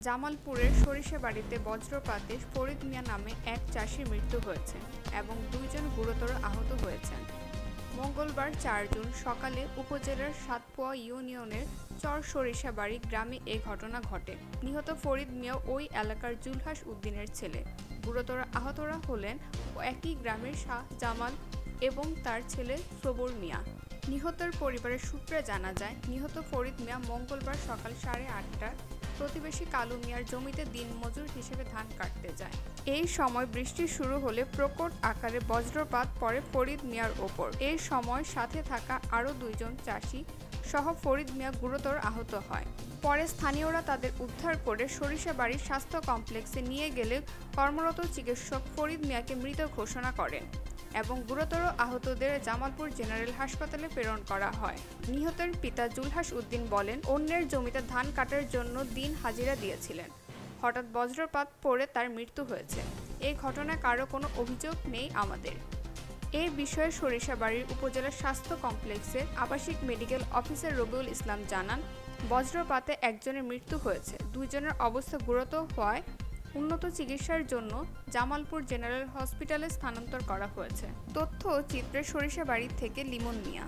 জামালপুরের সরিষাবাড়ীতে বজ্রপাতে ফরিদ মিয়া নামে এক চাষির মৃত্যু হয়েছে এবং 2 জন গুরুতর আহত হয়েছেন। মঙ্গলবার 4 জুন সকালে উপজেলার সাতপোয়া ইউনিয়নের চর সরিষাবাড়ী গ্রামে এ ঘটনা ঘটে। নিহত ফরিদ মিয়া ওই এলাকার জুলহাস উদ্দিনের ছেলে। গুরুতর আহতরা হলেন একই গ্রামের শাহ জামাল এবং তার ছেলে সবুর মিয়া। নিহতের পরিবারের সূত্রে জানা যায়, নিহত ফরিদ মিয়া মঙ্গলবার সকাল 8:30টায় প্রতিবেশী কালু মিয়ার জমিতে দিনমজুর হিসেবে ধান কাটতে যায়। এই সময় বৃষ্টি শুরু হলে প্রকট আকারে বজ্রপাত পড়ে ফরিদ মিয়ার ওপর। এই সময় সাথে থাকা আরও 2 জন চাষি সহ ফরিদ মিয়া গুরুতর আহত হয়। পরে স্থানীয়রা তাদের উদ্ধার করে সরিষাবাড়ী স্বাস্থ্য কমপ্লেক্সে নিয়ে গেলে কর্মরত চিকিৎসক ফরিদ মিয়াকে মৃত ঘোষণা করেন এবং গুরুতর আহতদের জামালপুর জেনারেল হাসপাতালে প্রেরণ করা হয়। নিহতের পিতা জুলহাস উদ্দিন বলেন, অন্যের জমিতে ধান কাটার জন্য দিন হাজিরা দিয়েছিলেন। হঠাৎ বজ্রপাত পড়ে তার মৃত্যু হয়েছে। এই ঘটনায় কারো কোনো অভিযোগ নেই আমাদের। এই বিষয়ে সরিষাবাড়ীর উপজেলা স্বাস্থ্য কমপ্লেক্সের আবাসিক মেডিকেল অফিসার রবিউল ইসলাম জানান, বজ্রপাতে একজনের মৃত্যু হয়েছে, 2 জনের অবস্থা গুরুতর হওয়ায় উন্নত চিকিৎসার জন্য জামালপুর জেনারেল হসপিটালে স্থানান্তর করা হয়েছে। তথ্য ও চিত্রে সরিষাবাড়ী থেকে লিমন মিয়া।